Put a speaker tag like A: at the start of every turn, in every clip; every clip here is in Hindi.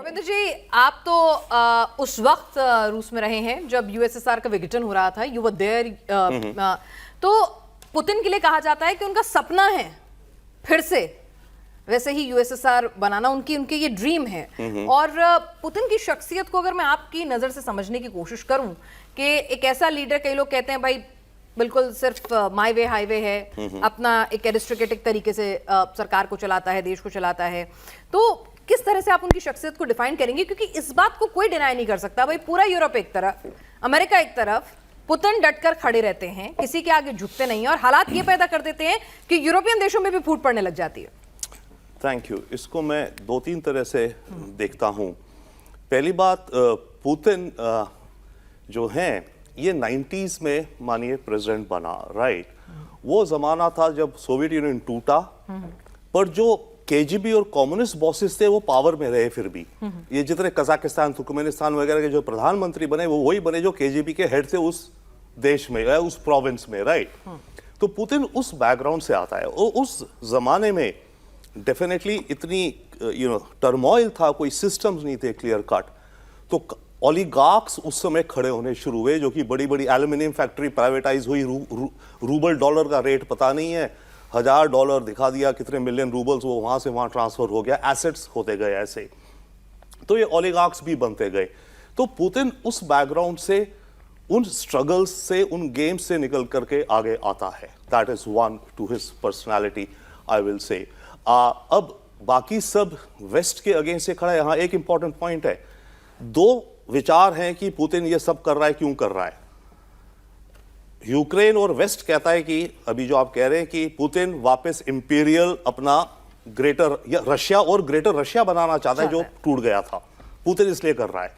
A: रविंद्र जी, आप तो उस वक्त रूस में रहे हैं जब यूएसएसआर का विघटन हो रहा था, यू वर देयर। तो पुतिन के लिए कहा जाता है कि उनका सपना है फिर से वैसे ही यूएसएसआर बनाना, उनकी ये ड्रीम है। और पुतिन की शख्सियत को अगर मैं आपकी नजर से समझने की कोशिश करूं कि एक ऐसा लीडर, कई लोग कहते हैं भाई बिल्कुल सिर्फ माई वे हाईवे है, अपना एक एरिस्टोक्रेटिक तरीके से सरकार को चलाता है, देश को चलाता है, तो किस तरह से आप उनकी शख्सियत को डिफाइन करेंगे? क्योंकि इस बात को कोई डिनाई नहीं कर सकता भाई, पूरा यूरोप एक तरफ, अमेरिका एक तरफ, पुतिन डटकर खड़े रहते हैं, किसी के आगे झुकते नहीं हैं, और हालात ये पैदा कर देते हैं कि यूरोपियन देशों में भी फूट पड़ने लग जाती है।
B: Thank you. इसको मैं दो तीन तरह से देखता हूं। पहली बात, पुतिन जो हैं ये 90s में मानिए प्रेसिडेंट बना, राइट। वो जमाना था जब सोवियत यूनियन टूटा, पर जो केजीबी और कम्युनिस्ट बॉसेस थे वो पावर में रहे फिर भी। ये जितने कजाकिस्तान, तुर्कमेनिस्तान वगैरह के जो प्रधानमंत्री बने वो वही बने जो केजीबी के हेड थे उस देश में, उस प्रोविंस में, राइट। तो पुतिन उस बैकग्राउंड से आता है। उस जमाने में डेफिनेटली इतनी टर्मोइल था, कोई सिस्टम्स नहीं थे क्लियर कट। तो ओलिगार्क्स उस समय खड़े होने शुरू हुए, जो कि बड़ी बड़ी एल्यूमिनियम फैक्ट्री प्राइवेटाइज हुई, रूबल डॉलर का रेट पता नहीं है, $1000 दिखा दिया, कितने मिलियन रूबल्स वो वहां से वहां ट्रांसफर हो गया, एसेट्स होते गए ऐसे। तो ये ओलिगार्क्स भी बनते गए। तो पुतिन उस बैकग्राउंड से, उन स्ट्रगल्स से, उन गेम्स से निकल करके आगे आता है। That is one two his personality, I will say. अब बाकी सब वेस्ट के अगेंस्ट से खड़ा है। यहाँ एक इंपॉर्टेंट पॉइंट है, दो विचार हैं कि पुतिन ये सब कर रहा है, क्यों कर रहा है। यूक्रेन और वेस्ट कहता है कि अभी जो आप कह रहे हैं कि पुतिन वापस इंपीरियल अपना ग्रेटर या रशिया और ग्रेटर रशिया बनाना चाहता है जो टूट गया था, पुतिन इसलिए कर रहा है।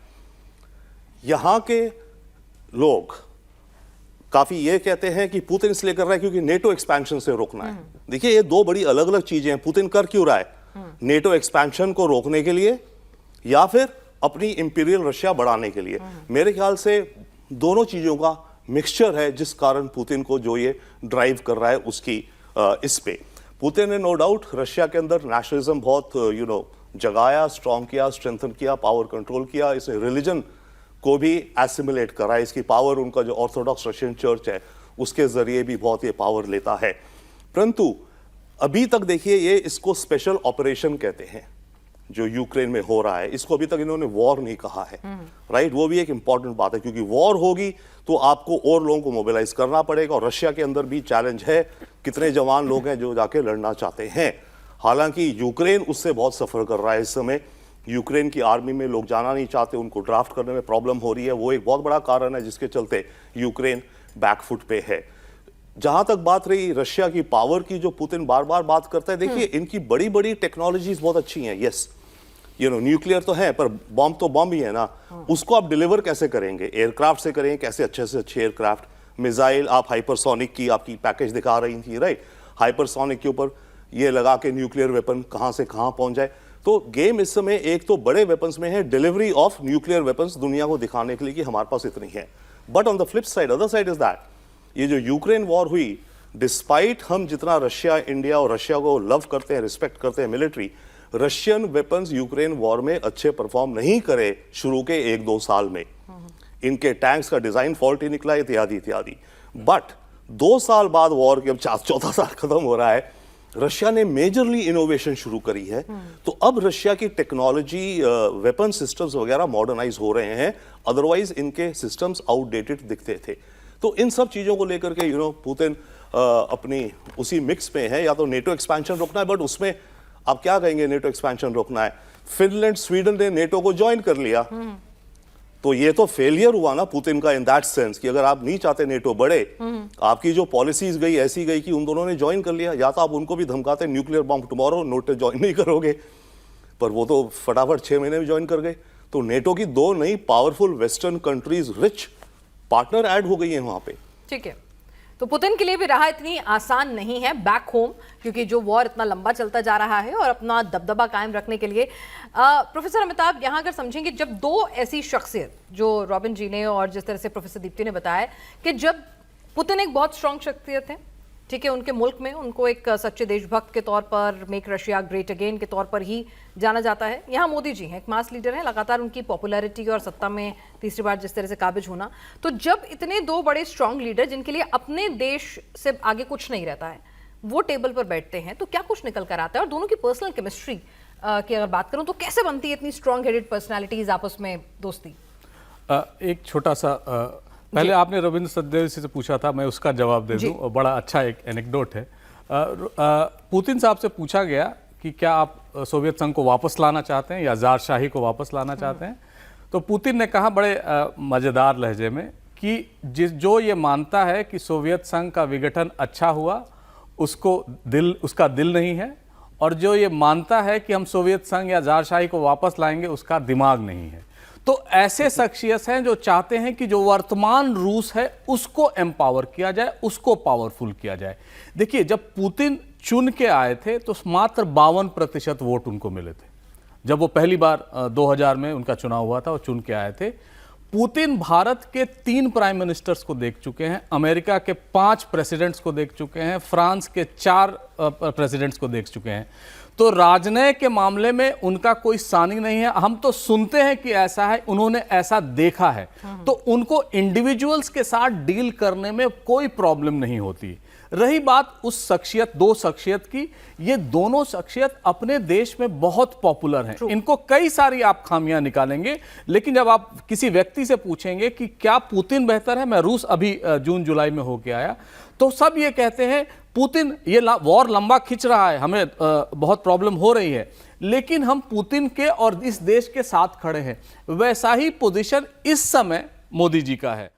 B: यहां के लोग काफी ये कहते हैं कि पुतिन इसलिए कर रहा है क्योंकि नेटो एक्सपेंशन से रोकना है। देखिए ये दो बड़ी अलग अलग चीजें हैं। पुतिन कर क्यों रहा है? नेटो एक्सपेंशन को रोकने के लिए या फिर अपनी इंपीरियल रशिया बढ़ाने के लिए। मेरे ख्याल से दोनों चीजों का मिक्सचर है जिस कारण पुतिन को जो ये ड्राइव कर रहा है उसकी इस पे। पुतिन ने नो डाउट रशिया के अंदर नेशनलिज्म बहुत जगाया, स्ट्रॉन्ग किया, स्ट्रेंथन किया, पावर कंट्रोल किया। इसने रिलीजन को भी एसिमुलेट करा है। इसकी पावर, उनका जो ऑर्थोडॉक्स रशियन चर्च है उसके जरिए भी बहुत ये पावर लेता है। परंतु अभी तक देखिए ये इसको स्पेशल ऑपरेशन कहते हैं जो यूक्रेन में हो रहा है। इसको अभी तक इन्होंने वॉर नहीं कहा है, राइट। वो भी एक इंपॉर्टेंट बात है क्योंकि वॉर होगी तो आपको और लोगों को मोबिलाइज करना पड़ेगा, और रशिया के अंदर भी चैलेंज है, कितने जवान लोग हैं जो जाके लड़ना चाहते हैं। हालांकि यूक्रेन उससे बहुत सफर कर रहा है इस समय। यूक्रेन की आर्मी में लोग जाना नहीं चाहते, उनको ड्राफ्ट करने में प्रॉब्लम हो रही है। वो एक बहुत बड़ा कारण है जिसके चलते यूक्रेन बैकफुट पे है। जहां तक बात रही रशिया की पावर की, जो पुतिन बार बार बात करता है, देखिए इनकी बड़ी बड़ी टेक्नोलॉजीज बहुत अच्छी हैं। यस, न्यूक्लियर तो है, पर बॉम्ब तो बॉम्ब ही है ना। उसको आप डिलीवर कैसे करेंगे? एयरक्राफ्ट से करेंगे, कैसे अच्छे से अच्छे एयरक्राफ्ट, मिसाइल। आप हाइपरसोनिक की आपकी पैकेज दिखा रही थी, राइट। हाइपरसोनिक के ऊपर ये लगा के न्यूक्लियर वेपन कहां से कहां पहुंच जाए। तो गेम इस समय एक तो बड़े वेपन्स में है, डिलीवरी ऑफ न्यूक्लियर वेपन्स दुनिया को दिखाने के लिए कि हमारे पास इतनी है। But on the flip side, other side is that ये जो यूक्रेन वॉर हुई, डिस्पाइट हम जितना रशिया, इंडिया और रशिया को लव करते हैं, रिस्पेक्ट करते हैं military, Russian weapons Ukraine war में अच्छे परफॉर्म नहीं करे शुरू के 1-2 साल में। इनके टैंक्स का डिजाइन फॉल्टी निकला, इत्यादि इत्यादि। बट 2 साल बाद वॉर के, अब 4th साल खत्म हो रहा है, रशिया ने मेजरली इनोवेशन शुरू करी है। तो अब रशिया की टेक्नोलॉजी, वेपन सिस्टम्स वगैरह मॉडर्नाइज हो रहे हैं, अदरवाइज इनके सिस्टम्स आउटडेटेड दिखते थे। तो इन सब चीजों को लेकर के पुतिन अपनी उसी मिक्स में है। या तो नेटो एक्सपेंशन रोकना है, बट उसमें आप क्या कहेंगे नेटो एक्सपेंशन रोकना है? फिनलैंड, स्वीडन ने नेटो को ज्वाइन कर लिया, तो ये तो फेलियर हुआ ना पुतिन का इन दैट सेंस कि अगर आप नहीं चाहते नेटो बढ़े, आपकी जो पॉलिसीज गई ऐसी गई कि उन दोनों ने ज्वाइन कर लिया। या तो आप उनको भी धमकाते nuclear bomb tomorrow, NATO join नहीं करोगे, पर वो तो फटाफट 6 महीने में ज्वाइन कर गए। तो नेटो की 2 नई powerful western countries, rich partner add हो गई है वहां पे।
A: ठीक है, तो पुतिन के लिए भी राह इतनी आसान नहीं है बैक होम, क्योंकि जो वॉर इतना लंबा चलता जा रहा है, और अपना दबदबा कायम रखने के लिए प्रोफेसर अमिताभ यहाँ अगर समझेंगे, जब 2 ऐसी शख्सियत जो रॉबिन जी ने और जिस तरह से प्रोफेसर दीप्ति ने बताया कि जब पुतिन एक बहुत स्ट्रांग शख्सियत है, ठीक है, उनके मुल्क में उनको एक सच्चे देशभक्त के तौर पर, मेक रशिया ग्रेट अगेन के तौर पर ही जाना जाता है। यहाँ मोदी जी हैं, एक मास लीडर हैं, लगातार उनकी पॉपुलैरिटी और सत्ता में तीसरी बार जिस तरह से काबिज होना, तो जब इतने दो बड़े स्ट्रांग लीडर जिनके लिए अपने देश से आगे कुछ नहीं रहता है, वो टेबल पर बैठते हैं, तो क्या कुछ निकल कर आता है? और दोनों की पर्सनल केमिस्ट्री की अगर बात करूं तो कैसे बनती है इतनी स्ट्रांग हेडेड पर्सनालिटीज आपस में दोस्ती?
C: एक छोटा सा पहले आपने रविंद्र सचदेव से पूछा था, मैं उसका जवाब दे दूं, और बड़ा अच्छा एक एनेक्डोट है। पुतिन साहब से पूछा गया कि क्या आप सोवियत संघ को वापस लाना चाहते हैं या ज़ारशाही को वापस लाना चाहते हैं, तो पुतिन ने कहा बड़े मज़ेदार लहजे में कि जो ये मानता है कि सोवियत संघ का विघटन अच्छा हुआ, उसका दिल नहीं है, और जो ये मानता है कि हम सोवियत संघ या ज़ारशाही को वापस लाएंगे, उसका दिमाग नहीं है। तो ऐसे शख्सियत हैं जो चाहते हैं कि जो वर्तमान रूस है उसको एम्पावर किया जाए, उसको पावरफुल किया जाए। देखिए, जब पुतिन चुन के आए थे तो मात्र 52% वोट उनको मिले थे। जब वो पहली बार 2000 में उनका चुनाव हुआ था, वो चुन के आए थे। पुतिन भारत के 3 प्राइम मिनिस्टर्स को देख चुके हैं, अमेरिका के 5 प्रेसिडेंट्स को देख चुके हैं, फ्रांस के 4 प्रेसिडेंट्स को देख चुके हैं। तो राजनय के मामले में उनका कोई सानी नहीं है। हम तो सुनते हैं कि ऐसा है, उन्होंने ऐसा देखा है, तो उनको इंडिविजुअल्स के साथ डील करने में कोई प्रॉब्लम नहीं होती। रही बात उस शख्सियत, 2 शख्सियत की, ये दोनों शख्सियत अपने देश में बहुत पॉपुलर हैं। इनको कई सारी आप खामियां निकालेंगे, लेकिन जब आप किसी व्यक्ति से पूछेंगे कि क्या पुतिन बेहतर है, मैं रूस अभी जून जुलाई में होके आया, तो सब ये कहते हैं पुतिन, ये वॉर लंबा खिंच रहा है, हमें बहुत प्रॉब्लम हो रही है, लेकिन हम पुतिन के और इस देश के साथ खड़े हैं। वैसा ही पोजीशन इस समय मोदी जी का है।